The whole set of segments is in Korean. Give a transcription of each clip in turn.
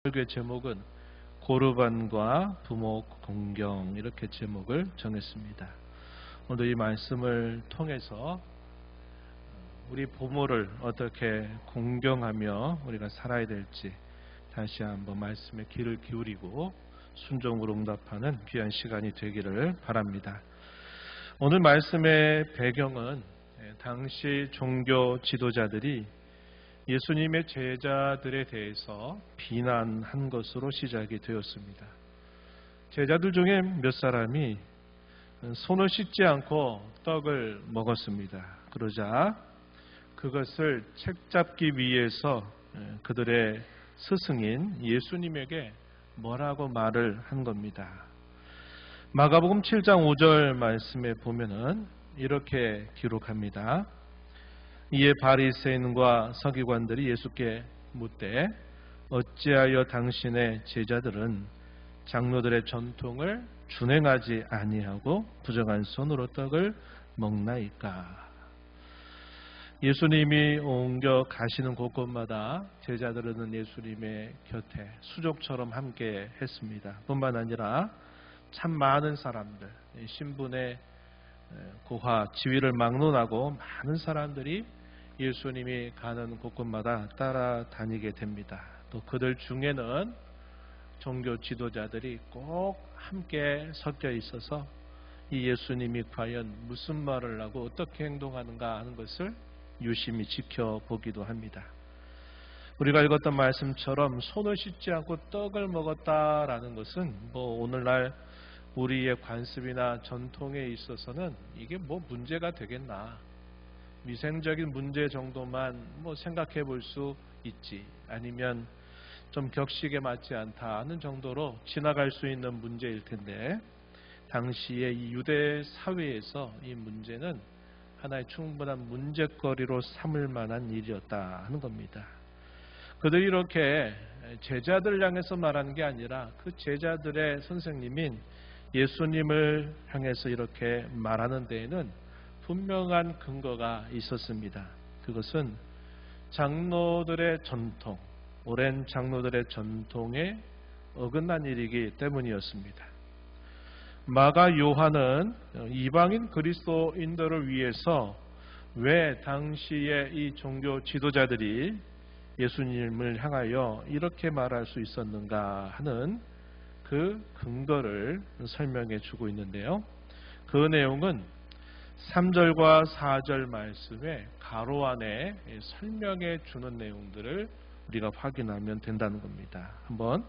설교의 제목은 고르반과 부모 공경, 이렇게 제목을 정했습니다. 오늘 이 말씀을 통해서 우리 부모를 어떻게 공경하며 우리가 살아야 될지 다시 한번 말씀에 귀를 기울이고 순종으로 응답하는 귀한 시간이 되기를 바랍니다. 오늘 말씀의 배경은 당시 종교 지도자들이 예수님의 제자들에 대해서 비난한 것으로 시작이 되었습니다. 제자들 중에 몇 사람이 손을 씻지 않고 떡을 먹었습니다. 그러자 그것을 책잡기 위해서 그들의 스승인 예수님에게 뭐라고 말을 한 겁니다. 마가복음 7장 5절 말씀에 보면은 이렇게 기록합니다. 이에 바리새인과 서기관들이 예수께 묻되 어찌하여 당신의 제자들은 장로들의 전통을 준행하지 아니하고 부정한 손으로 떡을 먹나이까. 예수님이 옮겨 가시는 곳곳마다 제자들은 예수님의 곁에 수족처럼 함께 했습니다. 뿐만 아니라 참 많은 사람들, 신분의 고하 지위를 막론하고 많은 사람들이 예수님이 가는 곳곳마다 따라다니게 됩니다. 또 그들 중에는 종교 지도자들이 꼭 함께 섞여 있어서 이 예수님이 과연 무슨 말을 하고 어떻게 행동하는가 하는 것을 유심히 지켜보기도 합니다. 우리가 읽었던 말씀처럼 손을 씻지 않고 떡을 먹었다라는 것은 오늘날 우리의 관습이나 전통에 있어서는 이게 문제가 되겠나, 위생적인 문제 정도만 생각해 볼 수 있지, 아니면 좀 격식에 맞지 않다 하는 정도로 지나갈 수 있는 문제일 텐데, 당시의 이 유대 사회에서 이 문제는 하나의 충분한 문제거리로 삼을 만한 일이었다 하는 겁니다. 그들이 이렇게 제자들 향해서 말하는 게 아니라 그 제자들의 선생님인 예수님을 향해서 이렇게 말하는 데에는 분명한 근거가 있었습니다. 그것은 장로들의 전통, 오랜 장로들의 전통에 어긋난 일이기 때문이었습니다. 마가 요한은 이방인 그리스도인들을 위해서 왜 당시에 이 종교 지도자들이 예수님을 향하여 이렇게 말할 수 있었는가 하는 그 근거를 설명해 주고 있는데요. 그 내용은 3절과 4절 말씀에 가로 안에 설명해 주는 내용들을 우리가 확인하면 된다는 겁니다. 한번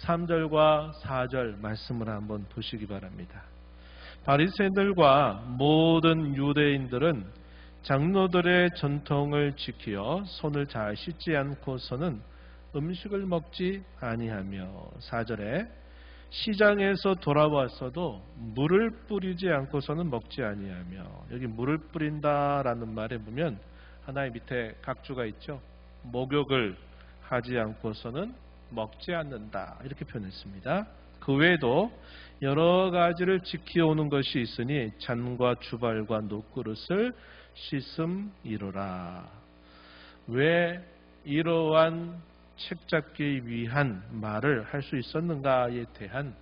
3절과 4절 말씀을 한번 보시기 바랍니다. 바리새인들과 모든 유대인들은 장로들의 전통을 지키어 손을 잘 씻지 않고서는 음식을 먹지 아니하며, 4절에 시장에서 돌아왔어도 물을 뿌리지 않고서는 먹지 아니하며, 여기 물을 뿌린다라는 말에 보면 하나의 밑에 각주가 있죠. 목욕을 하지 않고서는 먹지 않는다, 이렇게 표현했습니다. 그 외에도 여러 가지를 지켜오는 것이 있으니 잔과 주발과 노그릇을 씻음이로라. 왜 이러한 책잡기 위한 말을 할 수 있었는가에 대한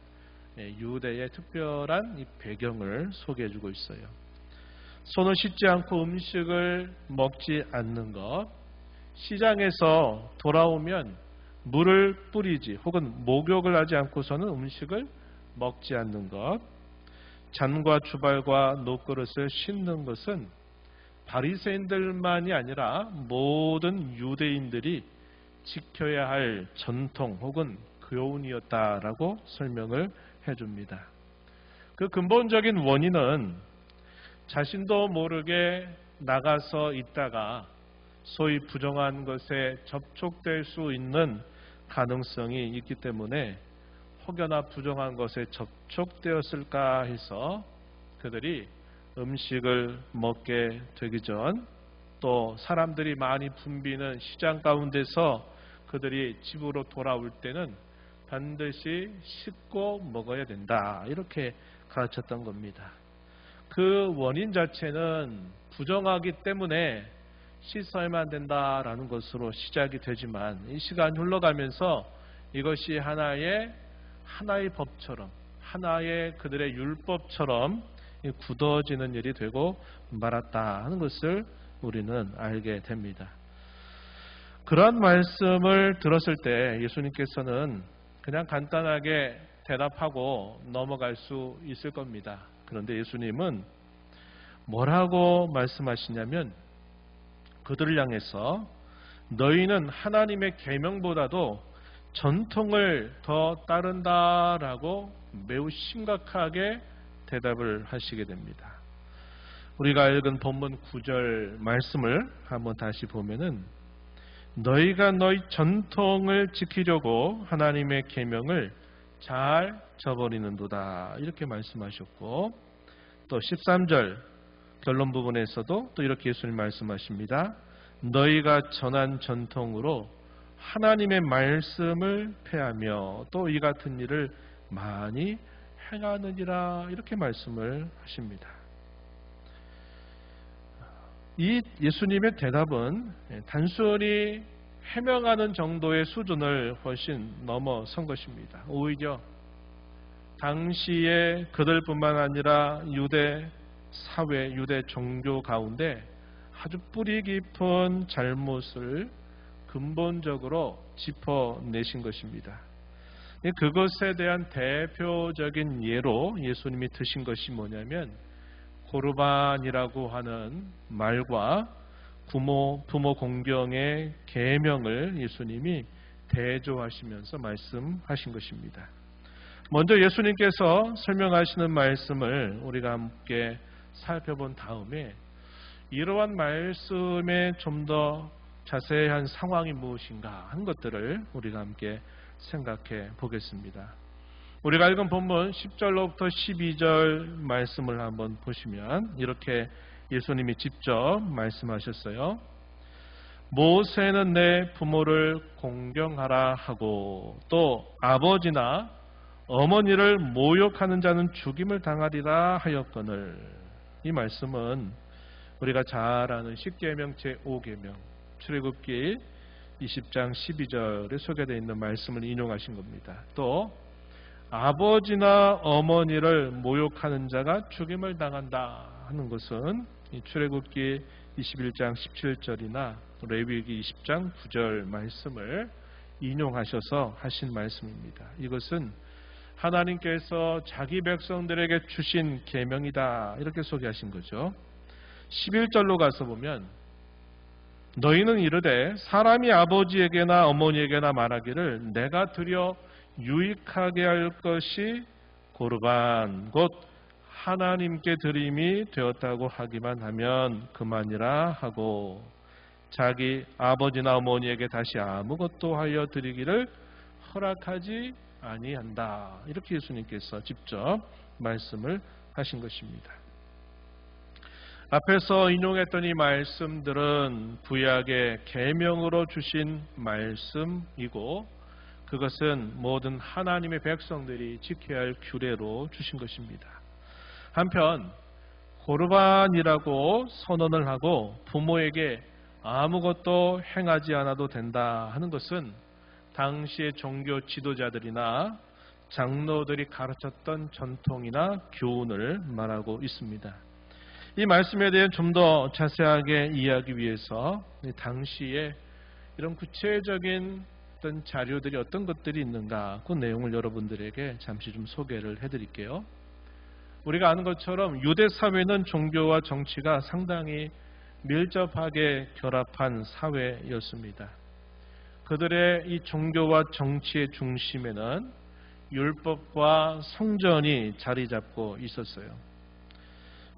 유대의 특별한 이 배경을 소개해주고 있어요. 손을 씻지 않고 음식을 먹지 않는 것, 시장에서 돌아오면 물을 뿌리지 혹은 목욕을 하지 않고서는 음식을 먹지 않는 것, 잔과 주발과 노그릇을 씻는 것은 바리새인들만이 아니라 모든 유대인들이 지켜야 할 전통 혹은 교훈이었다라고 설명을 해줍니다. 그 근본적인 원인은 자신도 모르게 나가서 있다가 소위 부정한 것에 접촉될 수 있는 가능성이 있기 때문에 혹여나 부정한 것에 접촉되었을까 해서 그들이 음식을 먹게 되기 전, 또 사람들이 많이 붐비는 시장 가운데서 그들이 집으로 돌아올 때는 반드시 씻고 먹어야 된다, 이렇게 가르쳤던 겁니다. 그 원인 자체는 부정하기 때문에 씻어야만 된다라는 것으로 시작이 되지만 이 시간이 흘러가면서 이것이 하나의 법처럼, 하나의 그들의 율법처럼 굳어지는 일이 되고 말았다 하는 것을 우리는 알게 됩니다. 그러한 말씀을 들었을 때 예수님께서는 그냥 간단하게 대답하고 넘어갈 수 있을 겁니다. 그런데 예수님은 뭐라고 말씀하시냐면 그들을 향해서 너희는 하나님의 계명보다도 전통을 더 따른다라고 매우 심각하게 대답을 하시게 됩니다. 우리가 읽은 본문 9절 말씀을 한번 다시 보면은 너희가 너희 전통을 지키려고 하나님의 계명을 잘 저버리는도다 이렇게 말씀하셨고, 또 13절 결론 부분에서도 또 이렇게 예수님 말씀하십니다. 너희가 전한 전통으로 하나님의 말씀을 폐하며 또 이 같은 일을 많이 행하느니라 이렇게 말씀을 하십니다. 이 예수님의 대답은 단순히 해명하는 정도의 수준을 훨씬 넘어선 것입니다. 오히려 당시에 그들뿐만 아니라 유대 사회, 유대 종교 가운데 아주 뿌리 깊은 잘못을 근본적으로 짚어내신 것입니다. 그것에 대한 대표적인 예로 예수님이 드신 것이 뭐냐면 고르반이라고 하는 말과 부모 공경의 계명을 예수님이 대조하시면서 말씀하신 것입니다. 먼저 예수님께서 설명하시는 말씀을 우리가 함께 살펴본 다음에 이러한 말씀의 좀 더 자세한 상황이 무엇인가 하는 것들을 우리가 함께 생각해 보겠습니다. 우리가 읽은 본문 10절로부터 12절 말씀을 한번 보시면 이렇게 예수님이 직접 말씀하셨어요. 모세는 내 부모를 공경하라 하고 또 아버지나 어머니를 모욕하는 자는 죽임을 당하리라 하였거늘. 이 말씀은 우리가 잘 아는 십계명 제5계명 출애굽기 20장 12절에 소개되어 있는 말씀을 인용하신 겁니다. 또 아버지나 어머니를 모욕하는 자가 죽임을 당한다 하는 것은 출애굽기 21장 17절이나 레위기 20장 9절 말씀을 인용하셔서 하신 말씀입니다. 이것은 하나님께서 자기 백성들에게 주신 계명이다 이렇게 소개하신 거죠. 11절로 가서 보면 너희는 이르되 사람이 아버지에게나 어머니에게나 말하기를 내가 드려 유익하게 할 것이 고르반 곧 하나님께 드림이 되었다고 하기만 하면 그만이라 하고 자기 아버지나 어머니에게 다시 아무것도 하여 드리기를 허락하지 아니한다. 이렇게 예수님께서 직접 말씀을 하신 것입니다. 앞에서 인용했던 이 말씀들은 구약의 계명으로 주신 말씀이고 그것은 모든 하나님의 백성들이 지켜야 할 규례로 주신 것입니다. 한편 고르반이라고 선언을 하고 부모에게 아무것도 행하지 않아도 된다 하는 것은 당시의 종교 지도자들이나 장로들이 가르쳤던 전통이나 교훈을 말하고 있습니다. 이 말씀에 대해 좀 더 자세하게 이해하기 위해서 당시에 이런 구체적인 어떤 자료들이 어떤 것들이 있는가 그 내용을 여러분들에게 잠시 좀 소개를 해드릴게요. 우리가 아는 것처럼 유대 사회는 종교와 정치가 상당히 밀접하게 결합한 사회였습니다. 그들의 이 종교와 정치의 중심에는 율법과 성전이 자리 잡고 있었어요.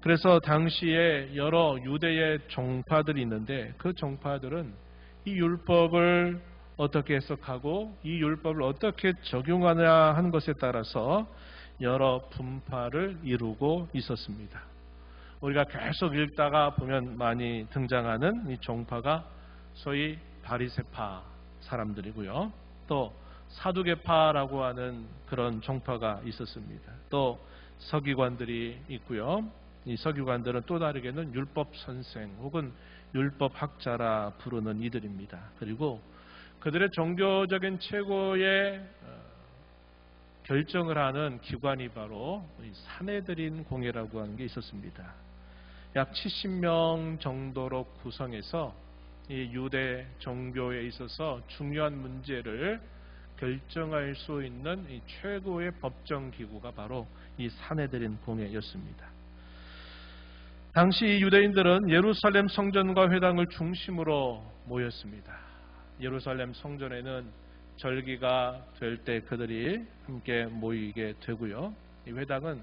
그래서 당시에 여러 유대의 종파들이 있는데 그 종파들은 이 율법을 어떻게 해석하고 이 율법을 어떻게 적용하냐 하는 것에 따라서 여러 분파를 이루고 있었습니다. 우리가 계속 읽다가 보면 많이 등장하는 이 종파가 소위 바리새파 사람들이고요. 또 사두개파라고 하는 그런 종파가 있었습니다. 또 서기관들이 있고요. 이 서기관들은 또 다르게는 율법 선생 혹은 율법 학자라 부르는 이들입니다. 그리고 그들의 종교적인 최고의 결정을 하는 기관이 바로 산헤드린 공회라고 하는 게 있었습니다. 약 70명 정도로 구성해서 이 유대 종교에 있어서 중요한 문제를 결정할 수 있는 이 최고의 법정 기구가 바로 이 산헤드린 공회였습니다. 당시 유대인들은 예루살렘 성전과 회당을 중심으로 모였습니다. 예루살렘 성전에는 절기가 될 때 그들이 함께 모이게 되고요. 이 회당은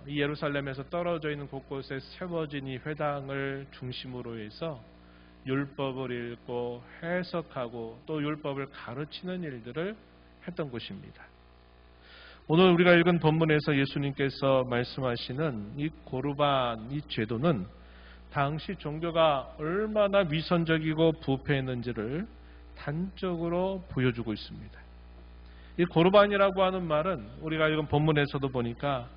이 예루살렘에서 떨어져 있는 곳곳에 세워진 이 회당을 중심으로 해서 율법을 읽고 해석하고 또 율법을 가르치는 일들을 했던 곳입니다. 오늘 우리가 읽은 본문에서 예수님께서 말씀하시는 이 고르반, 이 제도는 당시 종교가 얼마나 위선적이고 부패했는지를 단적으로 보여주고 있습니다. 이 고르반이라고 하는 말은 우리가 읽은 본문에서도 보니까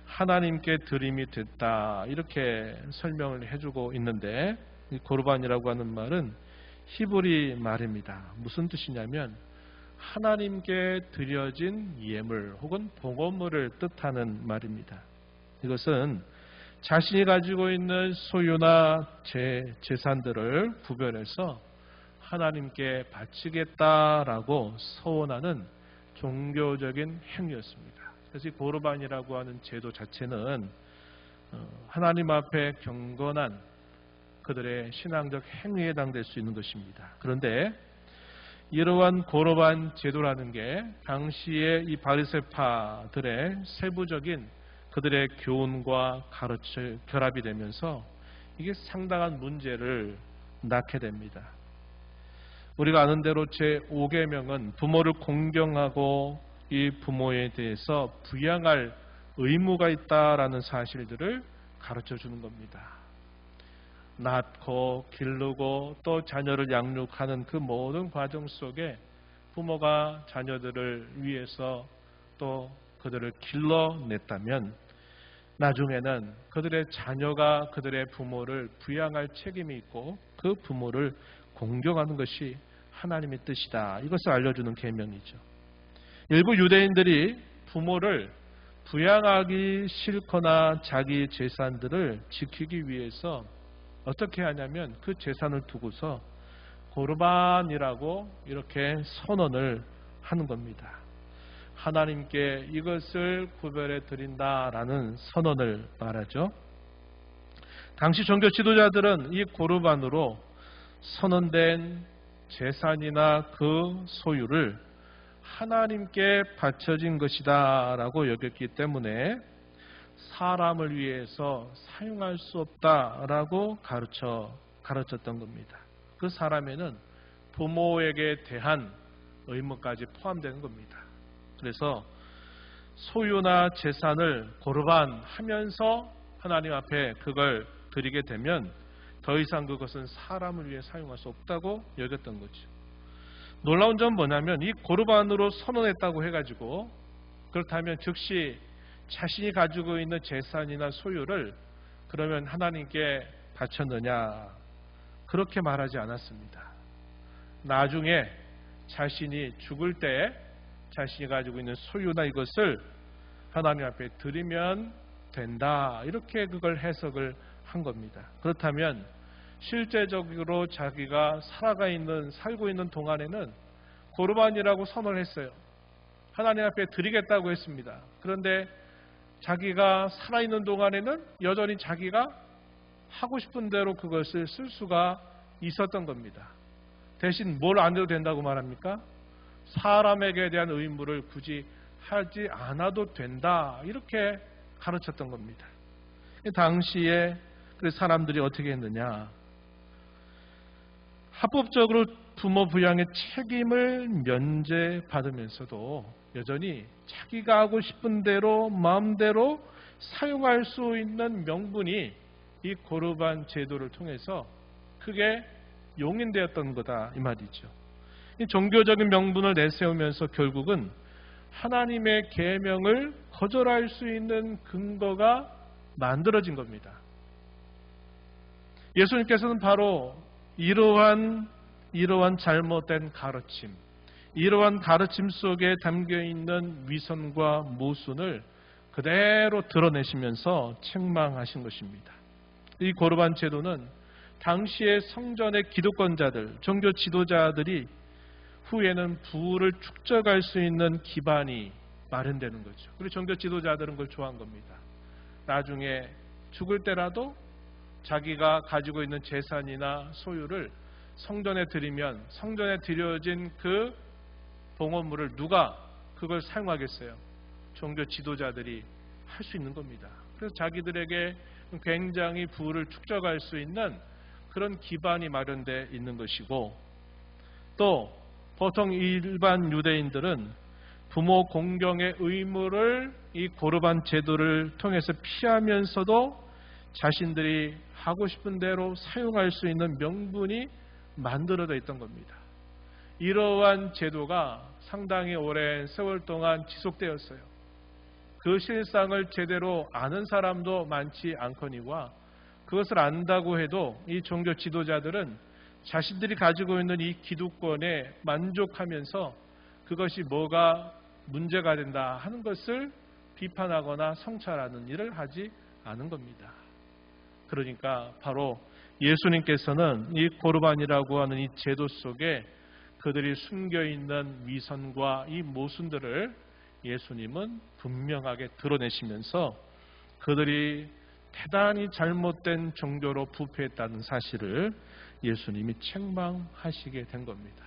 하나님께 드림이 됐다 이렇게 설명을 해주고 있는데, 이 고르반이라고 하는 말은 히브리 말입니다. 무슨 뜻이냐면 하나님께 드려진 예물 혹은 봉헌물을 뜻하는 말입니다. 이것은 자신이 가지고 있는 소유나 재산들을 구별해서 하나님께 바치겠다라고 서원하는 종교적인 행위였습니다. 그래서 이 고르반이라고 하는 제도 자체는 하나님 앞에 경건한 그들의 신앙적 행위에 해당될 수 있는 것입니다. 그런데 이러한 고르반 제도라는 게 당시의 이 바리새파들의 세부적인 그들의 교훈과 가르침 결합이 되면서 이게 상당한 문제를 낳게 됩니다. 우리가 아는 대로 제5계명은 부모를 공경하고 이 부모에 대해서 부양할 의무가 있다라는 사실들을 가르쳐 주는 겁니다. 낳고 기르고 또 자녀를 양육하는 그 모든 과정 속에 부모가 자녀들을 위해서 또 그들을 길러냈다면 나중에는 그들의 자녀가 그들의 부모를 부양할 책임이 있고 그 부모를 공경하는 것이 하나님의 뜻이다. 이것을 알려주는 계명이죠. 일부 유대인들이 부모를 부양하기 싫거나 자기 재산들을 지키기 위해서 어떻게 하냐면 그 재산을 두고서 고르반이라고 이렇게 선언을 하는 겁니다. 하나님께 이것을 구별해 드린다라는 선언을 말하죠. 당시 종교 지도자들은 이 고르반으로 선언된 재산이나 그 소유를 하나님께 바쳐진 것이다 라고 여겼기 때문에 사람을 위해서 사용할 수 없다라고 가르쳤던 겁니다. 그 사람에는 부모에게 대한 의무까지 포함되는 겁니다. 그래서 소유나 재산을 고르반하면서 하나님 앞에 그걸 드리게 되면 더 이상 그것은 사람을 위해 사용할 수 없다고 여겼던 거죠. 놀라운 점은 뭐냐면 이 고르반으로 선언했다고 해가지고 그렇다면 즉시 자신이 가지고 있는 재산이나 소유를 그러면 하나님께 바쳤느냐, 그렇게 말하지 않았습니다. 나중에 자신이 죽을 때 자신이 가지고 있는 소유나 이것을 하나님 앞에 드리면 된다, 이렇게 그걸 해석을 한 겁니다. 그렇다면 실제적으로 자기가 살고 있는 동안에는 고르반이라고 선언을 했어요. 하나님 앞에 드리겠다고 했습니다. 그런데 자기가 살아있는 동안에는 여전히 자기가 하고 싶은 대로 그것을 쓸 수가 있었던 겁니다. 대신 뭘 안 해도 된다고 말합니까? 사람에게 대한 의무를 굳이 하지 않아도 된다, 이렇게 가르쳤던 겁니다. 당시에 사람들이 어떻게 했느냐, 합법적으로 부모 부양의 책임을 면제받으면서도 여전히 자기가 하고 싶은 대로 마음대로 사용할 수 있는 명분이 이 고르반 제도를 통해서 크게 용인되었던 거다, 이 말이죠. 이 종교적인 명분을 내세우면서 결국은 하나님의 계명을 거절할 수 있는 근거가 만들어진 겁니다. 예수님께서는 바로 이러한 이러한 잘못된 가르침, 이러한 가르침 속에 담겨있는 위선과 모순을 그대로 드러내시면서 책망하신 것입니다. 이 고르반 제도는 당시의 성전의 기득권자들, 종교 지도자들이 후에는 부를 축적할 수 있는 기반이 마련되는 거죠. 그리고 종교 지도자들은 그걸 좋아한 겁니다. 나중에 죽을 때라도 자기가 가지고 있는 재산이나 소유를 성전에 드리면 성전에 드려진 그 봉헌물을 누가 그걸 사용하겠어요? 종교 지도자들이 할 수 있는 겁니다. 그래서 자기들에게 굉장히 부를 축적할 수 있는 그런 기반이 마련되어 있는 것이고, 또 보통 일반 유대인들은 부모 공경의 의무를 이 고르반 제도를 통해서 피하면서도 자신들이 하고 싶은 대로 사용할 수 있는 명분이 만들어져 있던 겁니다. 이러한 제도가 상당히 오랜 세월 동안 지속되었어요. 그 실상을 제대로 아는 사람도 많지 않거니와 그것을 안다고 해도 이 종교 지도자들은 자신들이 가지고 있는 이 기득권에 만족하면서 그것이 뭐가 문제가 된다 하는 것을 비판하거나 성찰하는 일을 하지 않은 겁니다. 그러니까 바로 예수님께서는 이 고르반이라고 하는 이 제도 속에 그들이 숨겨있는 위선과 이 모순들을 예수님은 분명하게 드러내시면서 그들이 대단히 잘못된 종교로 부패했다는 사실을 예수님이 책망하시게 된 겁니다.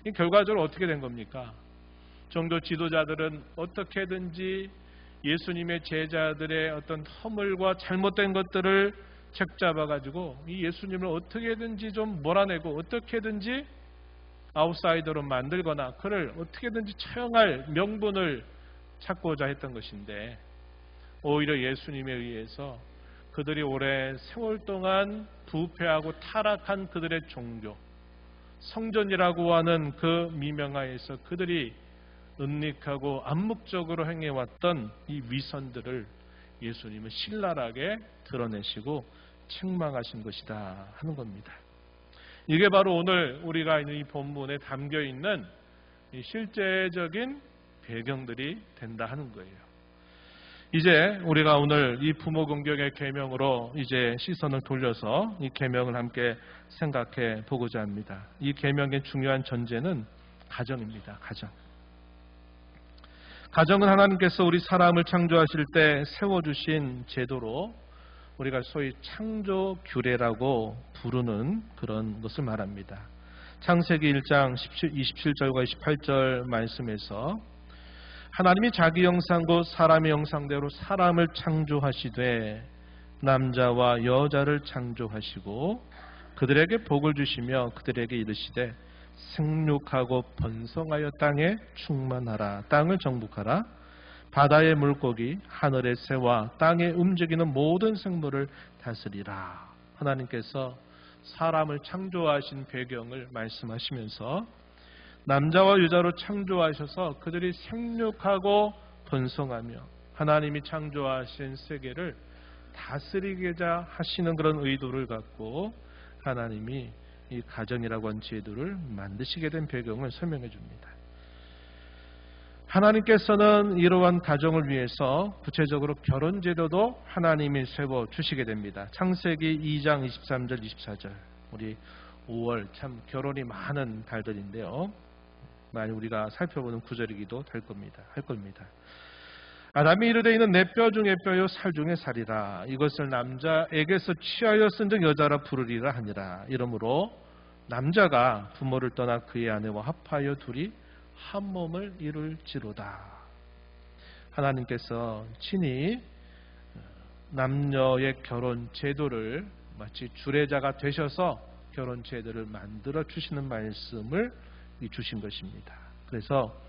이 결과적으로 어떻게 된 겁니까? 종교 지도자들은 어떻게든지 예수님의 제자들의 어떤 허물과 잘못된 것들을 책잡아가지고 이 예수님을 어떻게든지 좀 몰아내고 어떻게든지 아웃사이더로 만들거나 그를 어떻게든지 처형할 명분을 찾고자 했던 것인데, 오히려 예수님에 의해서 그들이 오랜 세월 동안 부패하고 타락한 그들의 종교, 성전이라고 하는 그 미명하에서 그들이 은닉하고 암묵적으로 행해왔던 이 위선들을 예수님은 신랄하게 드러내시고 책망하신 것이다 하는 겁니다. 이게 바로 오늘 우리가 있는 이 본문에 담겨있는 이 실제적인 배경들이 된다 하는 거예요. 이제 우리가 오늘 이 부모 공경의 계명으로 이제 시선을 돌려서 이 계명을 함께 생각해 보고자 합니다. 이 계명의 중요한 전제는 가정입니다. 가정은 하나님께서 우리 사람을 창조하실 때 세워주신 제도로 우리가 소위 창조 규례라고 부르는 그런 것을 말합니다. 창세기 1장 27절과 28절 말씀에서 하나님이 자기 형상 곧 사람의 형상대로 사람을 창조하시되 남자와 여자를 창조하시고 그들에게 복을 주시며 그들에게 이르시되 생육하고 번성하여 땅에 충만하라. 땅을 정복하라. 바다의 물고기, 하늘의 새와 땅에 움직이는 모든 생물을 다스리라. 하나님께서 사람을 창조하신 배경을 말씀하시면서 남자와 여자로 창조하셔서 그들이 생육하고 번성하며 하나님이 창조하신 세계를 다스리고자 하시는 그런 의도를 갖고 하나님이 이 가정이라고 하는 제도를 만드시게 된 배경을 설명해 줍니다. 하나님께서는 이러한 가정을 위해서 구체적으로 결혼제도도 하나님이 세워주시게 됩니다. 창세기 2장 23절 24절. 우리 5월 참 결혼이 많은 달들인데요. 많이 우리가 살펴보는 구절이기도 할 겁니다. 아담이 이르되 이는 내 뼈 중에 뼈요 살 중에 살이라. 이것을 남자에게서 취하여 쓴즉 여자라 부르리라 하니라. 이러므로 남자가 부모를 떠나 그의 아내와 합하여 둘이 한 몸을 이룰지로다. 하나님께서 친히 남녀의 결혼 제도를 마치 주례자가 되셔서 결혼 제도를 만들어 주시는 말씀을 주신 것입니다. 그래서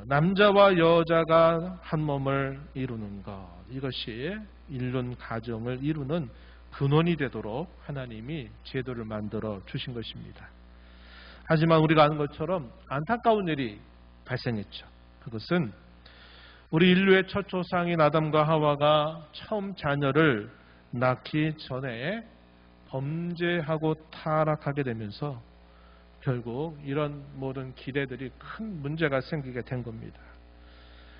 남자와 여자가 한 몸을 이루는 것, 이것이 일륜 가정을 이루는 근원이 되도록 하나님이 제도를 만들어 주신 것입니다. 하지만 우리가 아는 것처럼 안타까운 일이 발생했죠. 그것은 우리 인류의 첫 조상인 아담과 하와가 처음 자녀를 낳기 전에 범죄하고 타락하게 되면서 결국 이런 모든 기대들이 큰 문제가 생기게 된 겁니다.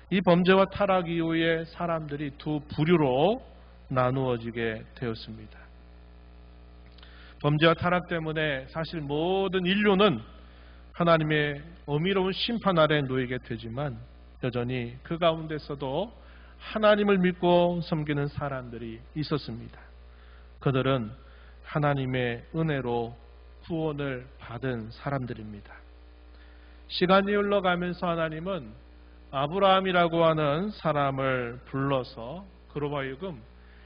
이 범죄와 타락 이후에 사람들이 두 부류로 나누어지게 되었습니다. 범죄와 타락 때문에 사실 모든 인류는 하나님의 어미로운 심판 아래 놓이게 되지만 여전히 그 가운데서도 하나님을 믿고 섬기는 사람들이 있었습니다. 그들은 하나님의 은혜로 구원을 받은 사람들입니다. 시간이 흘러가면서 하나님은 아브라함이라고 하는 사람을 불러서 그로 하여금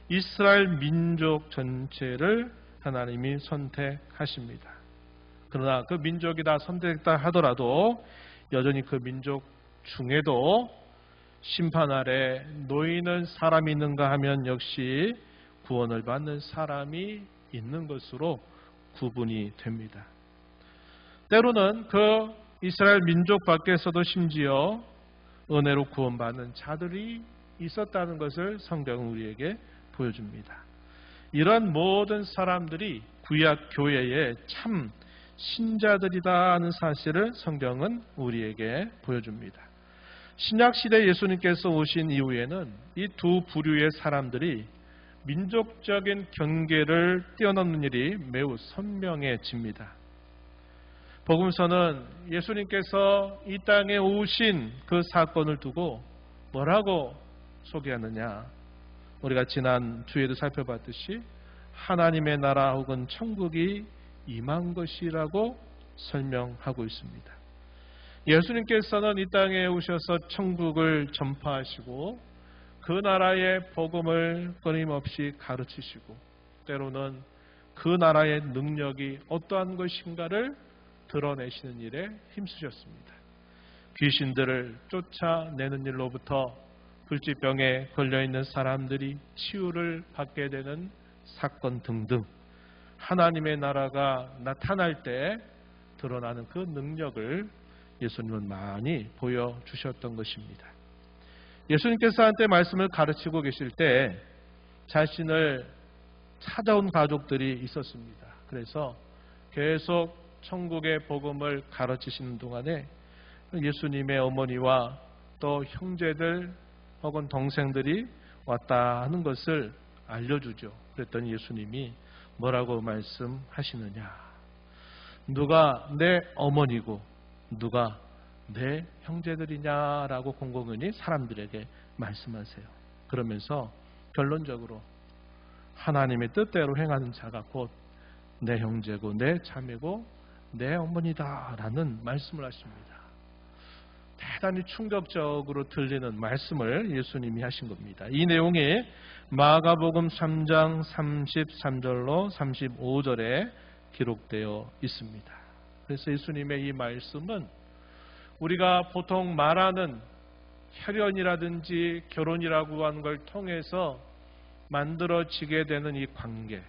이스라엘 민족 전체를 하나님이 선택하십니다. 그러나 그 민족이 다 선택했다 하더라도 여전히 그 민족 중에도 심판 아래 놓이는 사람이 있는가 하면 역시 구원을 받는 사람이 있는 것으로 구분이 됩니다. 때로는 그 이스라엘 민족 밖에서도 심지어 은혜로 구원받는 자들이 있었다는 것을 성경은 우리에게 보여줍니다. 이런 모든 사람들이 구약 교회의 참 신자들이다 하는 사실을 성경은 우리에게 보여줍니다. 신약시대 예수님께서 오신 이후에는 이 두 부류의 사람들이 민족적인 경계를 뛰어넘는 일이 매우 선명해집니다. 복음서는 예수님께서 이 땅에 오신 그 사건을 두고 뭐라고 소개하느냐? 우리가 지난 주에도 살펴봤듯이 하나님의 나라 혹은 천국이 임한 것이라고 설명하고 있습니다. 예수님께서는 이 땅에 오셔서 천국을 전파하시고 그 나라의 복음을 끊임없이 가르치시고 때로는 그 나라의 능력이 어떠한 것인가를 드러내시는 일에 힘쓰셨습니다. 귀신들을 쫓아내는 일로부터 불치병에 걸려있는 사람들이 치유를 받게 되는 사건 등등 하나님의 나라가 나타날 때 드러나는 그 능력을 예수님은 많이 보여주셨던 것입니다. 예수님께서 한때 말씀을 가르치고 계실 때 자신을 찾아온 가족들이 있었습니다. 그래서 계속 천국의 복음을 가르치시는 동안에 예수님의 어머니와 또 형제들 혹은 동생들이 왔다 하는 것을 알려주죠. 그랬더니 예수님이 뭐라고 말씀하시느냐? 누가 내 어머니고 누가 내 형제들이냐라고 공공연히 사람들에게 말씀하세요. 그러면서 결론적으로 하나님의 뜻대로 행하는 자가 곧 내 형제고 내 자매고 내 어머니다라는 말씀을 하십니다. 대단히 충격적으로 들리는 말씀을 예수님이 하신 겁니다. 이 내용이 마가복음 3장 33절로 35절에 기록되어 있습니다. 그래서 예수님의 이 말씀은 우리가 보통 말하는 혈연이라든지 결혼이라고 하는 걸 통해서 만들어지게 되는 이 관계,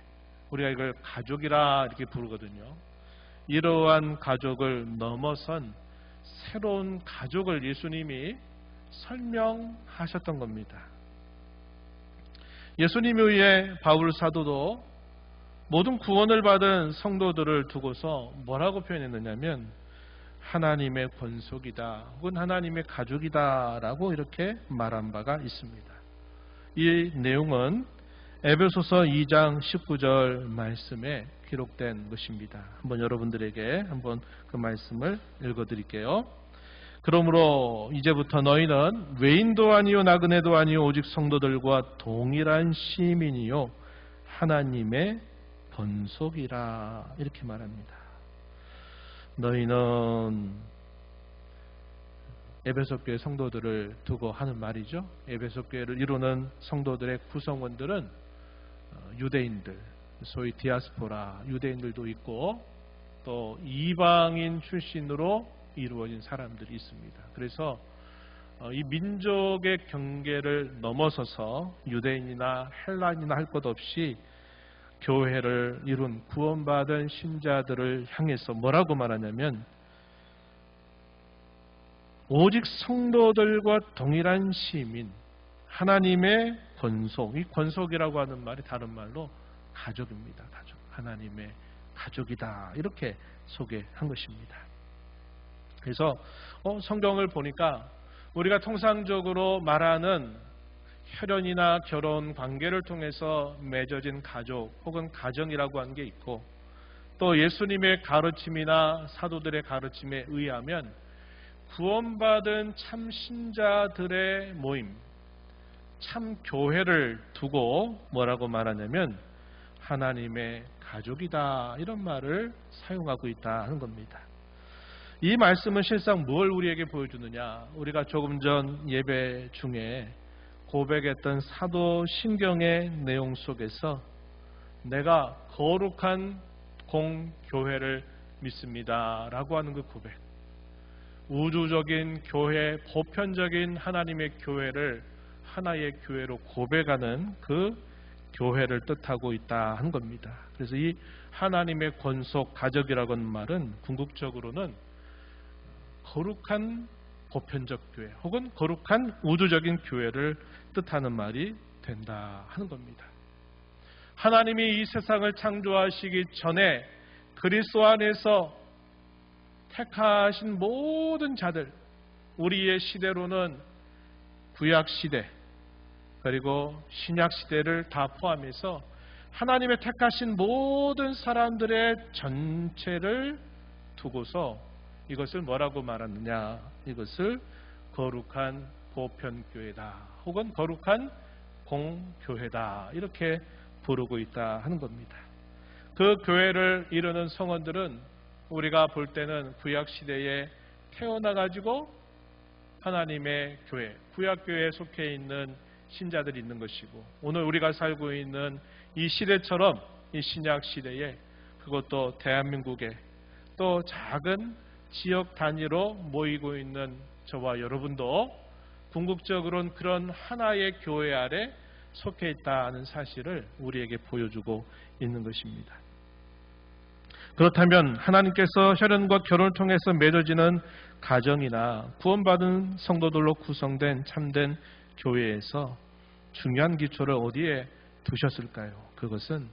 우리가 이걸 가족이라 이렇게 부르거든요. 이러한 가족을 넘어선 새로운 가족을 예수님이 설명하셨던 겁니다. 예수님 이후에 바울 사도도 모든 구원을 받은 성도들을 두고서 뭐라고 표현했느냐면 하나님의 권속이다 혹은 하나님의 가족이다 라고 이렇게 말한 바가 있습니다. 이 내용은 에베소서 2장 19절 말씀에 기록된 것입니다. 한번 여러분들에게 한번 그 말씀을 읽어드릴게요. 그러므로 이제부터 너희는 외인도 아니요 나그네도 아니요 오직 성도들과 동일한 시민이요 하나님의 권속이라 이렇게 말합니다. 너희는 에베소 교회 성도들을 두고 하는 말이죠. 에베소 교회를 이루는 성도들의 구성원들은 유대인들, 소위 디아스포라 유대인들도 있고 또 이방인 출신으로 이루어진 사람들이 있습니다. 그래서 이 민족의 경계를 넘어서서 유대인이나 헬라인이나 할 것 없이 교회를 이룬 구원받은 신자들을 향해서 뭐라고 말하냐면 오직 성도들과 동일한 시민, 하나님의 권속, 이 권속이라고 하는 말이 다른 말로 가족입니다. 가족, 하나님의 가족이다. 이렇게 소개한 것입니다. 그래서 성경을 보니까 우리가 통상적으로 말하는 혈연이나 결혼 관계를 통해서 맺어진 가족 혹은 가정이라고 하는 게 있고, 또 예수님의 가르침이나 사도들의 가르침에 의하면 구원받은 참 신자들의 모임, 참 교회를 두고 뭐라고 말하냐면 하나님의 가족이다, 이런 말을 사용하고 있다 하는 겁니다. 이 말씀은 실상 뭘 우리에게 보여주느냐, 우리가 조금 전 예배 중에 고백했던 사도신경의 내용 속에서 내가 거룩한 공교회를 믿습니다 라고 하는 그 고백, 우주적인 교회, 보편적인 하나님의 교회를 하나의 교회로 고백하는 그 교회를 뜻하고 있다 한 겁니다. 그래서 이 하나님의 권속 가족이라고 하는 말은 궁극적으로는 거룩한 보편적 교회 혹은 거룩한 우주적인 교회를 뜻하는 말이 된다 하는 겁니다. 하나님이 이 세상을 창조하시기 전에 그리스도 안에서 택하신 모든 자들, 우리의 시대로는 구약시대 그리고 신약시대를 다 포함해서 하나님의 택하신 모든 사람들의 전체를 두고서 이것을 뭐라고 말하느냐, 이것을 거룩한 보편교회다 혹은 거룩한 공교회다 이렇게 부르고 있다 하는 겁니다. 그 교회를 이루는 성원들은 우리가 볼 때는 구약시대에 태어나가지고 하나님의 교회, 구약교회에 속해 있는 신자들이 있는 것이고, 오늘 우리가 살고 있는 이 시대처럼 이 신약시대에 그것도 대한민국에 또 작은 지역 단위로 모이고 있는 저와 여러분도 궁극적으로는 그런 하나의 교회 아래 속해 있다는 사실을 우리에게 보여주고 있는 것입니다. 그렇다면 하나님께서 혈연과 결혼을 통해서 맺어지는 가정이나 구원받은 성도들로 구성된 참된 교회에서 중요한 기초를 어디에 두셨을까요? 그것은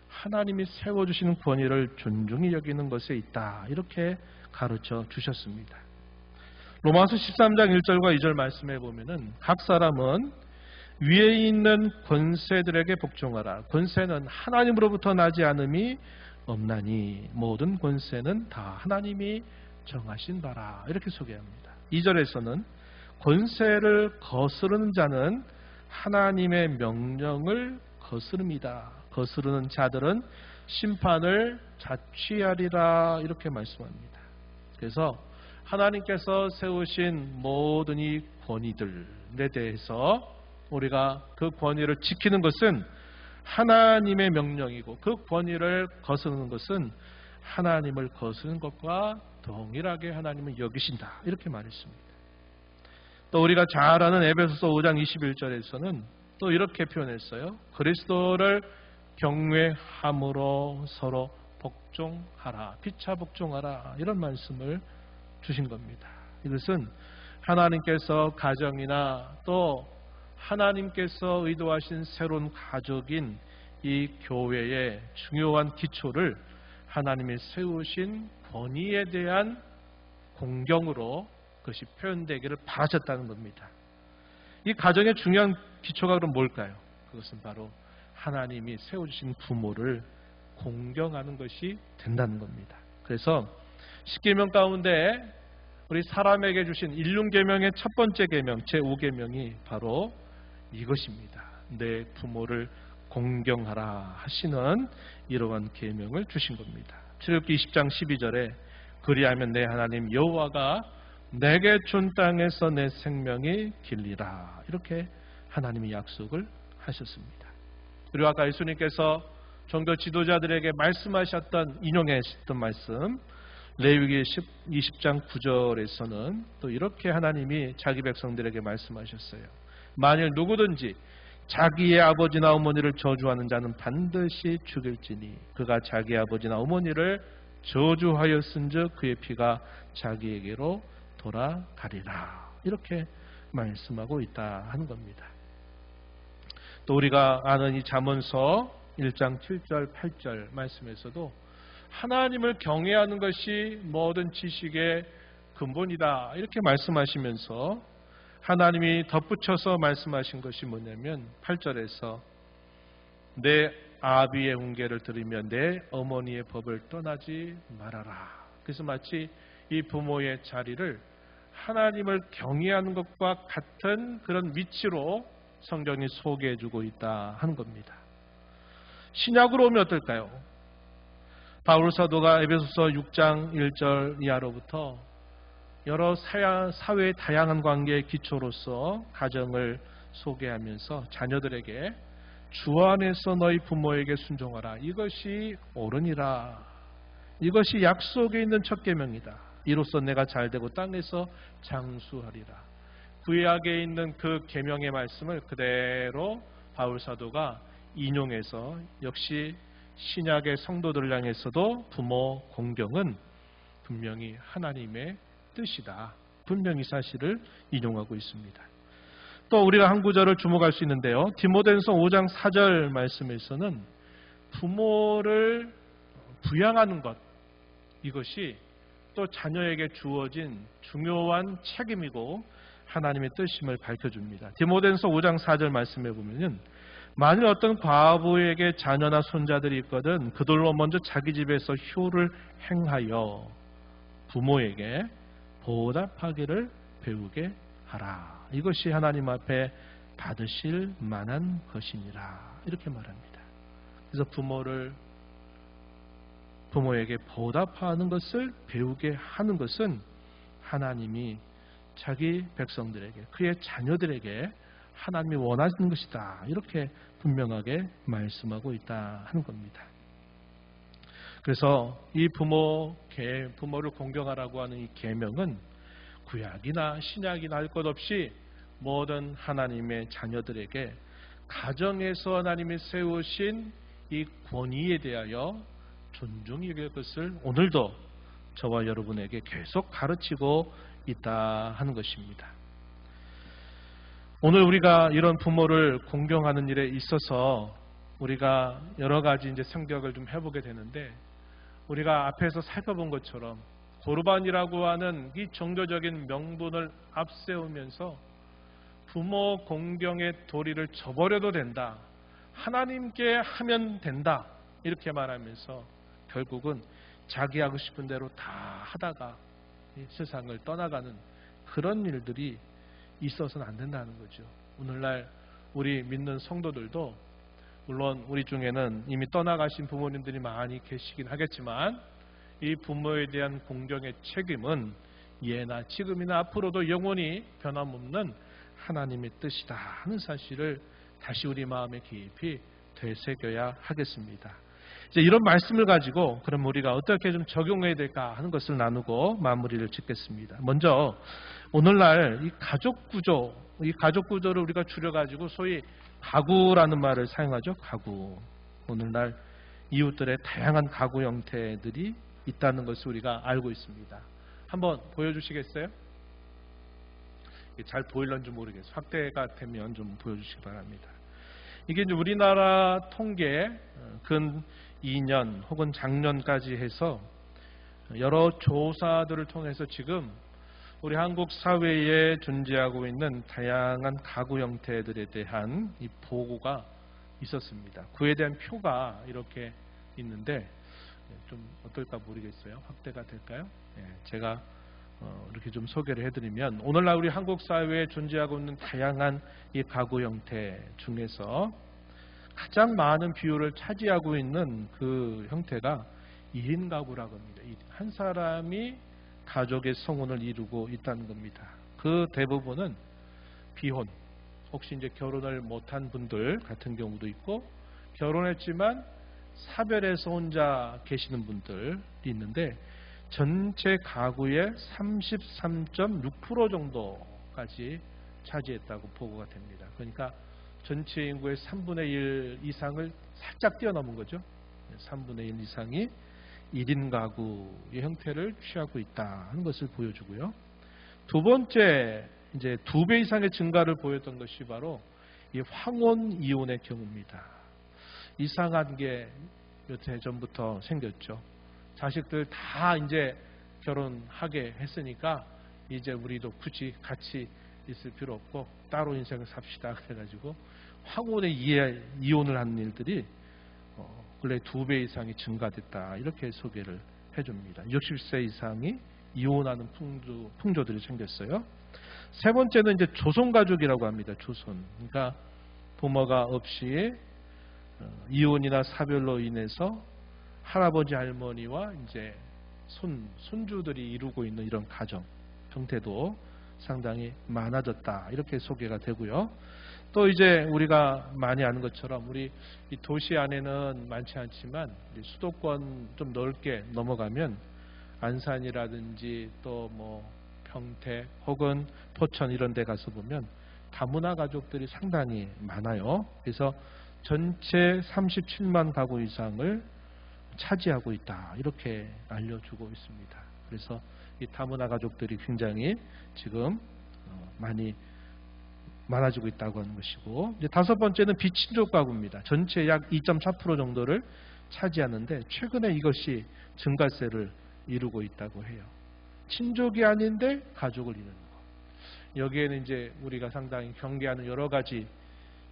하나님이 세워주시는 권위를 존중히 여기는 것에 있다, 이렇게 가르쳐 주셨습니다. 로마서 13장 1절과 2절 말씀해 보면은 각 사람은 위에 있는 권세들에게 복종하라. 권세는 하나님으로부터 나지 않음이 없나니 모든 권세는 다 하나님이 정하신 바라. 이렇게 소개합니다. 2절에서는 권세를 거스르는 자는 하나님의 명령을 거스릅니다. 거스르는 자들은 심판을 자취하리라. 이렇게 말씀합니다. 그래서 하나님께서 세우신 모든 이 권위들에 대해서 우리가 그 권위를 지키는 것은 하나님의 명령이고, 그 권위를 거스르는 것은 하나님을 거스르는 것과 동일하게 하나님은 여기신다, 이렇게 말했습니다. 또 우리가 잘 아는 에베소서 5장 21절에서는 또 이렇게 표현했어요. 그리스도를 경외함으로 서로 복종하라, 피차 복종하라, 이런 말씀을 주신 겁니다. 이것은 하나님께서 가정이나 또 하나님께서 의도하신 새로운 가족인 이 교회의 중요한 기초를 하나님이 세우신 권위에 대한 공경으로 그것이 표현되기를 바라셨다는 겁니다. 이 가정의 중요한 기초가 그럼 뭘까요? 그것은 바로 하나님이 세워주신 부모를 공경하는 것이 된다는 겁니다. 그래서 십계명 가운데 우리 사람에게 주신 일륜계명의 첫 번째 계명, 제5계명이 바로 이것입니다. 내 부모를 공경하라 하시는 이러한 계명을 주신 겁니다. 출애굽기 20장 12절에 그리하면 내 하나님 여호와가 내게 준 땅에서 내 생명이 길리라, 이렇게 하나님이 약속을 하셨습니다. 그리고 아까 예수님께서 종교 지도자들에게 말씀하셨던, 인용하셨던 말씀, 레위기 20장 9절에서는 또 이렇게 하나님이 자기 백성들에게 말씀하셨어요. 만일 누구든지 자기의 아버지나 어머니를 저주하는 자는 반드시 죽일지니 그가 자기 아버지나 어머니를 저주하였은즉 그의 피가 자기에게로 돌아가리라, 이렇게 말씀하고 있다 하는 겁니다. 또 우리가 아는 이 잠언서 1장 7절 8절 말씀에서도 하나님을 경외하는 것이 모든 지식의 근본이다. 이렇게 말씀하시면서 하나님이 덧붙여서 말씀하신 것이 뭐냐면 8절에서 내 아비의 훈계를 들으며 내 어머니의 법을 떠나지 말아라. 그래서 마치 이 부모의 자리를 하나님을 경외하는 것과 같은 그런 위치로 성경이 소개해주고 있다 하는 겁니다. 신약으로 오면 어떨까요? 바울 사도가 에베소서 6장 1절 이하로부터 여러 사회의 다양한 관계의 기초로서 가정을 소개하면서 자녀들에게 주 안에서 너희 부모에게 순종하라. 이것이 옳으니라. 이것이 약속에 있는 첫 계명이다. 이로써 내가 잘되고 땅에서 장수하리라. 구약에 있는 그 계명의 말씀을 그대로 바울 사도가 인용해서 역시 신약의 성도들을 향해서도 부모 공경은 분명히 하나님의 뜻이다. 분명히 사실을 인용하고 있습니다. 또 우리가 한 구절을 주목할 수 있는데요. 디모데전서 5장 4절 말씀에서는 부모를 부양하는 것, 이것이 또 자녀에게 주어진 중요한 책임이고 하나님의 뜻임을 밝혀줍니다. 디모데전서 5장 4절 말씀에 보면은 만일 어떤 과부에게 자녀나 손자들이 있거든 그들로 먼저 자기 집에서 효를 행하여 부모에게 보답하기를 배우게 하라. 이것이 하나님 앞에 받으실 만한 것이니라. 이렇게 말합니다. 그래서 부모에게 보답하는 것을 배우게 하는 것은 하나님이 자기 백성들에게, 그의 자녀들에게 하나님이 원하시는 것이다. 이렇게 분명하게 말씀하고 있다 하는 겁니다. 그래서 이 부모를 공경하라고 하는 이 계명은 구약이나 신약이나 할 것 없이 모든 하나님의 자녀들에게 가정에서 하나님이 세우신 이 권위에 대하여 존중이 될 것을 오늘도 저와 여러분에게 계속 가르치고 있다 하는 것입니다. 오늘 우리가 이런 부모를 공경하는 일에 있어서 우리가 여러 가지 이제 생각을 좀 해보게 되는데, 우리가 앞에서 살펴본 것처럼 고르반이라고 하는 이 종교적인 명분을 앞세우면서 부모 공경의 도리를 저버려도 된다, 하나님께 하면 된다, 이렇게 말하면서 결국은 자기 하고 싶은 대로 다 하다가 이 세상을 떠나가는 그런 일들이 있어서는 안 된다는 거죠. 오늘날 우리 믿는 성도들도 물론 우리 중에는 이미 떠나가신 부모님들이 많이 계시긴 하겠지만 이 부모에 대한 공경의 책임은 예나 지금이나 앞으로도 영원히 변함없는 하나님의 뜻이다 하는 사실을 다시 우리 마음에 깊이 되새겨야 하겠습니다. 이제 이런 말씀을 가지고 그럼 우리가 어떻게 좀 적용해야 될까 하는 것을 나누고 마무리를 짓겠습니다. 먼저 오늘날 이 가족 구조를 우리가 줄여가지고 소위 가구라는 말을 사용하죠. 가구. 오늘날 이웃들의 다양한 가구 형태들이 있다는 것을 우리가 알고 있습니다. 한번 보여주시겠어요? 잘 보일런지 모르겠어요. 확대가 되면 좀 보여주시기 바랍니다. 이게 이제 우리나라 통계 근 2년 혹은 작년까지 해서 여러 조사들을 통해서 지금 우리 한국 사회에 존재하고 있는 다양한 가구 형태들에 대한 이 보고가 있었습니다. 그에 대한 표가 이렇게 있는데 좀 어떨까 모르겠어요. 확대가 될까요? 제가 이렇게 좀 소개를 해드리면 오늘날 우리 한국 사회에 존재하고 있는 다양한 이 가구 형태 중에서 가장 많은 비율을 차지하고 있는 그 형태가 1인 가구라고 합니다. 한 사람이 가족의 성원을 이루고 있다는 겁니다. 그 대부분은 비혼, 혹시 이제 결혼을 못한 분들 같은 경우도 있고 결혼했지만 사별해서 혼자 계시는 분들이 있는데 전체 가구의 33.6% 정도까지 차지했다고 보고가 됩니다. 그러니까 전체 인구의 3분의 1 이상을 살짝 뛰어넘은 거죠. 3분의 1 이상이 1인 가구의 형태를 취하고 있다 하는 것을 보여주고요. 두 번째, 이제 2배 이상의 증가를 보였던 것이 바로 이 황혼 이혼의 경우입니다. 이상한 게 몇 해 전부터 생겼죠. 자식들 다 이제 결혼하게 했으니까 이제 우리도 굳이 같이 있을 필요 없고 따로 인생을 삽시다. 그래가지고 황혼의 이혼을 하는 일들이 근래 2배 이상이 증가됐다. 이렇게 소개를 해줍니다. 60세 이상이 이혼하는 풍조들이 생겼어요. 세 번째는 이제 조손가족이라고 합니다. 조손. 그러니까 부모가 없이 이혼이나 사별로 인해서 할아버지 할머니와 이제 손주들이 이루고 있는 이런 가정 형태도 상당히 많아졌다. 이렇게 소개가 되고요. 또 이제 우리가 많이 아는 것처럼 우리 이 도시 안에는 많지 않지만 수도권 좀 넓게 넘어가면 안산이라든지 또 뭐 평택 혹은 포천 이런 데 가서 보면 다문화 가족들이 상당히 많아요. 그래서 전체 37만 가구 이상을 차지하고 있다. 이렇게 알려주고 있습니다. 그래서 이 다문화 가족들이 굉장히 지금 많이 많아지고 있다고 하는 것이고, 이제 다섯 번째는 비친족 가구입니다. 전체 약 2.4% 정도를 차지하는데 최근에 이것이 증가세를 이루고 있다고 해요. 친족이 아닌데 가족을 이루는 것. 여기에는 이제 우리가 상당히 경계하는 여러 가지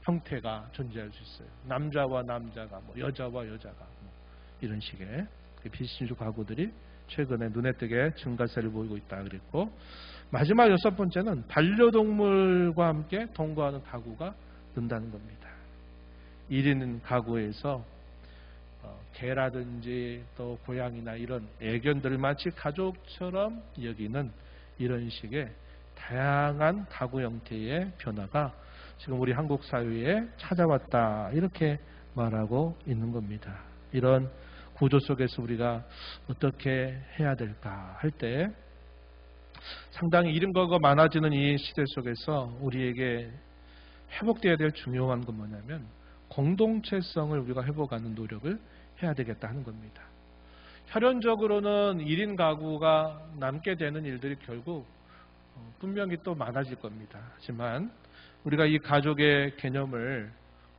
형태가 존재할 수 있어요. 남자와 남자가, 뭐 여자와 여자가, 뭐 이런 식의 비친족 가구들이 최근에 눈에 띄게 증가세를 보이고 있다 그랬고, 마지막 여섯 번째는 반려동물과 함께 동거하는 가구가 는다는 겁니다. 1인 가구에서 개라든지 또 고양이나 이런 애견들을 마치 가족처럼 여기는 이런 식의 다양한 가구 형태의 변화가 지금 우리 한국 사회에 찾아왔다. 이렇게 말하고 있는 겁니다. 이런 구조 속에서 우리가 어떻게 해야 될까 할 때 상당히 1인 가구가 많아지는 이 시대 속에서 우리에게 회복되어야 될 중요한 건 뭐냐면 공동체성을 우리가 회복하는 노력을 해야 되겠다 하는 겁니다. 혈연적으로는 1인 가구가 남게 되는 일들이 결국 분명히 또 많아질 겁니다. 하지만 우리가 이 가족의 개념을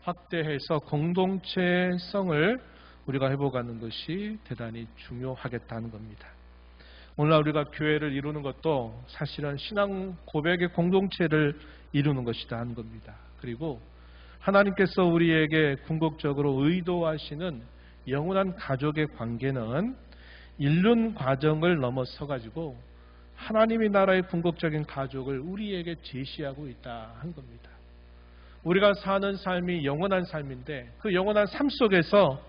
확대해서 공동체성을 우리가 회복하는 것이 대단히 중요하겠다는 겁니다. 오늘날 우리가 교회를 이루는 것도 사실은 신앙 고백의 공동체를 이루는 것이다 하는 겁니다. 그리고 하나님께서 우리에게 궁극적으로 의도하시는 영원한 가족의 관계는 인륜 과정을 넘어서 가지고 하나님의 나라의 궁극적인 가족을 우리에게 제시하고 있다 한 겁니다. 우리가 사는 삶이 영원한 삶인데 그 영원한 삶 속에서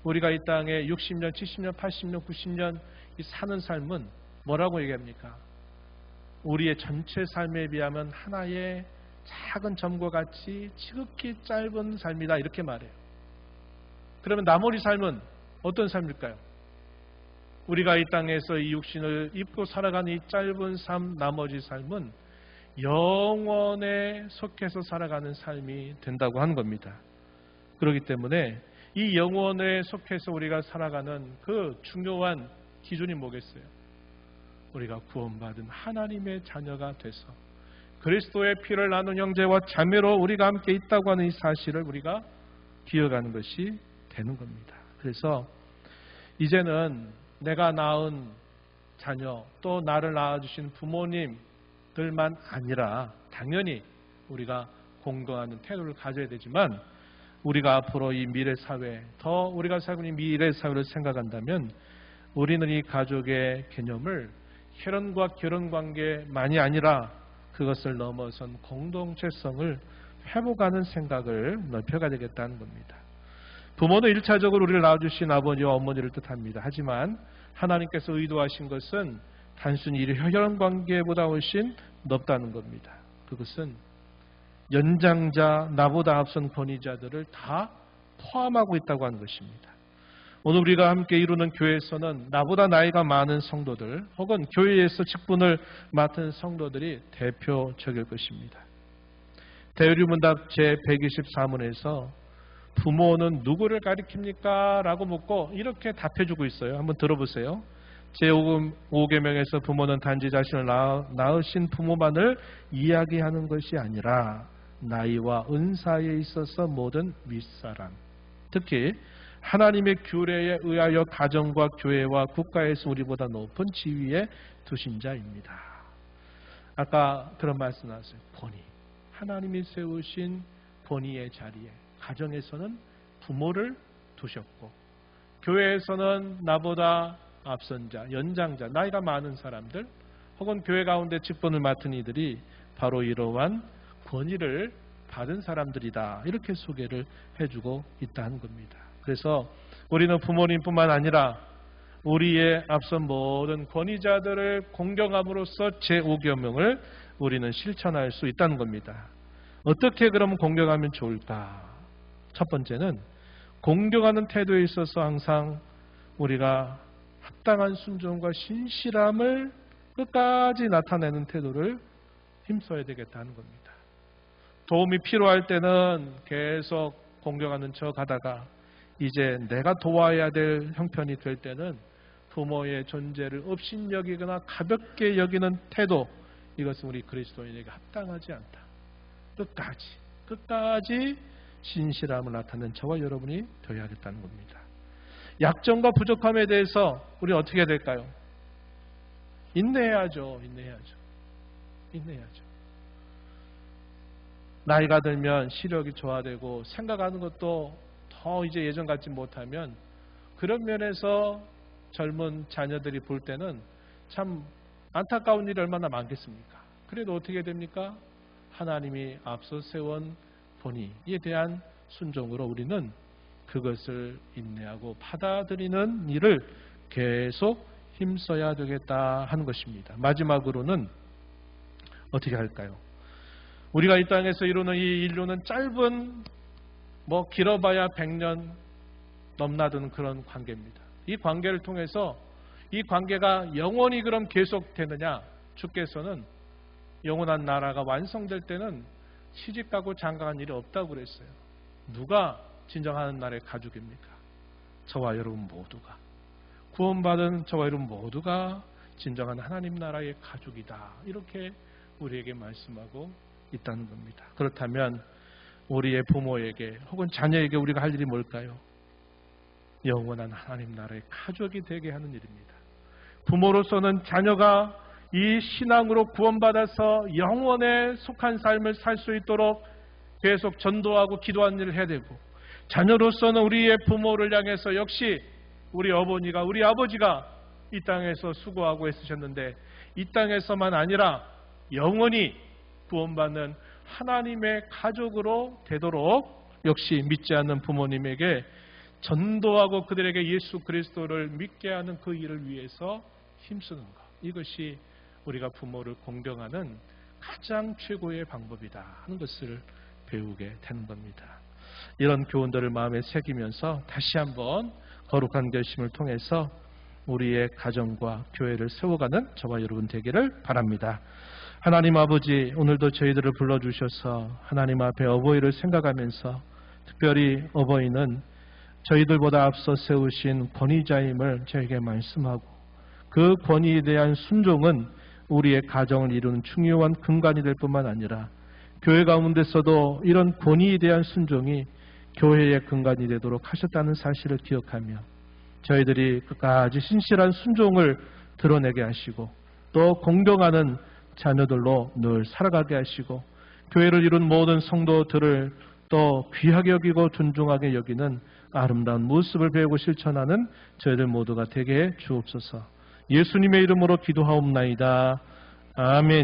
우리가 이 땅에 60년, 70년, 80년, 90년 이 사는 삶은 뭐라고 얘기합니까? 우리의 전체 삶에 비하면 하나의 작은 점과 같이 지극히 짧은 삶이다 이렇게 말해요. 그러면 나머지 삶은 어떤 삶일까요? 우리가 이 땅에서 이 육신을 입고 살아가는 이 짧은 삶, 나머지 삶은 영원에 속해서 살아가는 삶이 된다고 하는 겁니다. 그렇기 때문에 이 영원에 속해서 우리가 살아가는 그 중요한 기준이 뭐겠어요? 우리가 구원받은 하나님의 자녀가 돼서 그리스도의 피를 나눈 형제와 자매로 우리가 함께 있다고 하는 이 사실을 우리가 기억하는 것이 되는 겁니다. 그래서 이제는 내가 낳은 자녀 또 나를 낳아주신 부모님들만 아니라 당연히 우리가 공경하는 태도를 가져야 되지만 우리가 앞으로 이 미래 사회 더 우리가 살고 있는 미래 사회를 생각한다면 우리는 이 가족의 개념을 혈연과 결혼관계만이 아니라 그것을 넘어선 공동체성을 회복하는 생각을 넓혀가야 되겠다는 겁니다. 부모는 1차적으로 우리를 낳아주신 아버지와 어머니를 뜻합니다. 하지만 하나님께서 의도하신 것은 단순히 이 혈연관계보다 훨씬 넓다는 겁니다. 그것은 연장자, 나보다 앞선 권위자들을 다 포함하고 있다고 하는 것입니다. 오늘 우리가 함께 이루는 교회에서는 나보다 나이가 많은 성도들 혹은 교회에서 직분을 맡은 성도들이 대표적일 것입니다. 대유리문답 제124문에서 부모는 누구를 가리킵니까? 라고 묻고 이렇게 답해주고 있어요. 한번 들어보세요. 제5계명에서 부모는 단지 자신을 낳으신 부모만을 이야기하는 것이 아니라 나이와 은사에 있어서 모든 윗사람, 특히 하나님의 규례에 의하여 가정과 교회와 국가에서 우리보다 높은 지위에 두신 자입니다. 아까 그런 말씀 나왔어요. 권위. 하나님이 세우신 권위의 자리에 가정에서는 부모를 두셨고 교회에서는 나보다 앞선 자, 연장자, 나이가 많은 사람들 혹은 교회 가운데 직분을 맡은 이들이 바로 이러한 권위를 받은 사람들이다. 이렇게 소개를 해주고 있다는 겁니다. 그래서 우리는 부모님뿐만 아니라 우리의 앞선 모든 권위자들을 공경함으로써 제5계명을 우리는 실천할 수 있다는 겁니다. 어떻게 그러면 공경하면 좋을까? 첫 번째는 공경하는 태도에 있어서 항상 우리가 합당한 순종과 신실함을 끝까지 나타내는 태도를 힘써야 되겠다는 겁니다. 도움이 필요할 때는 계속 공경하는 척 하다가 이제 내가 도와야 될 형편이 될 때는 부모의 존재를 업신여기거나 가볍게 여기는 태도, 이것은 우리 그리스도인에게 합당하지 않다. 끝까지 신실함을 나타내는 저와 여러분이 되어야겠다는 겁니다. 약점과 부족함에 대해서 우리 어떻게 해야 될까요? 인내해야죠. 나이가 들면 시력이 저하되고 생각하는 것도 더 이제 예전 같지 못하면 그런 면에서 젊은 자녀들이 볼 때는 참 안타까운 일이 얼마나 많겠습니까? 그래도 어떻게 됩니까? 하나님이 앞서 세운 본의에 대한 순종으로 우리는 그것을 인내하고 받아들이는 일을 계속 힘써야 되겠다 하는 것입니다. 마지막으로는 어떻게 할까요? 우리가 이 땅에서 이루는 이 인류는 짧은 길어봐야 100년 넘나드는 그런 관계입니다. 이 관계를 통해서 이 관계가 영원히 그럼 계속되느냐? 주께서는 영원한 나라가 완성될 때는 시집가고 장가간 일이 없다고 그랬어요. 누가 진정한 나라의 가족입니까? 저와 여러분 모두가. 구원받은 저와 여러분 모두가 진정한 하나님 나라의 가족이다. 이렇게 우리에게 말씀하고 있다는 겁니다. 그렇다면 우리의 부모에게 혹은 자녀에게 우리가 할 일이 뭘까요? 영원한 하나님 나라의 가족이 되게 하는 일입니다. 부모로서는 자녀가 이 신앙으로 구원받아서 영원에 속한 삶을 살 수 있도록 계속 전도하고 기도하는 일을 해야 되고, 자녀로서는 우리의 부모를 향해서 역시 우리 어머니가 우리 아버지가 이 땅에서 수고하고 애쓰셨는데 이 땅에서만 아니라 영원히 구원받는 하나님의 가족으로 되도록 역시 믿지 않는 부모님에게 전도하고 그들에게 예수 그리스도를 믿게 하는 그 일을 위해서 힘쓰는 것, 이것이 우리가 부모를 공경하는 가장 최고의 방법이다 하는 것을 배우게 되는 겁니다. 이런 교훈들을 마음에 새기면서 다시 한번 거룩한 결심을 통해서 우리의 가정과 교회를 세워가는 저와 여러분 되기를 바랍니다. 하나님 아버지, 오늘도 저희들을 불러주셔서 하나님 앞에 어버이를 생각하면서 특별히 어버이는 저희들보다 앞서 세우신 권위자임을 저에게 말씀하고, 그 권위에 대한 순종은 우리의 가정을 이루는 중요한 근간이 될 뿐만 아니라 교회 가운데서도 이런 권위에 대한 순종이 교회의 근간이 되도록 하셨다는 사실을 기억하며 저희들이 끝까지 신실한 순종을 드러내게 하시고 또 공경하는 자녀들로 늘 살아가게 하시고 교회를 이룬 모든 성도들을 또 귀하게 여기고 존중하게 여기는 아름다운 모습을 배우고 실천하는 저희들 모두가 되게 해 주옵소서. 예수님의 이름으로 기도하옵나이다. 아멘.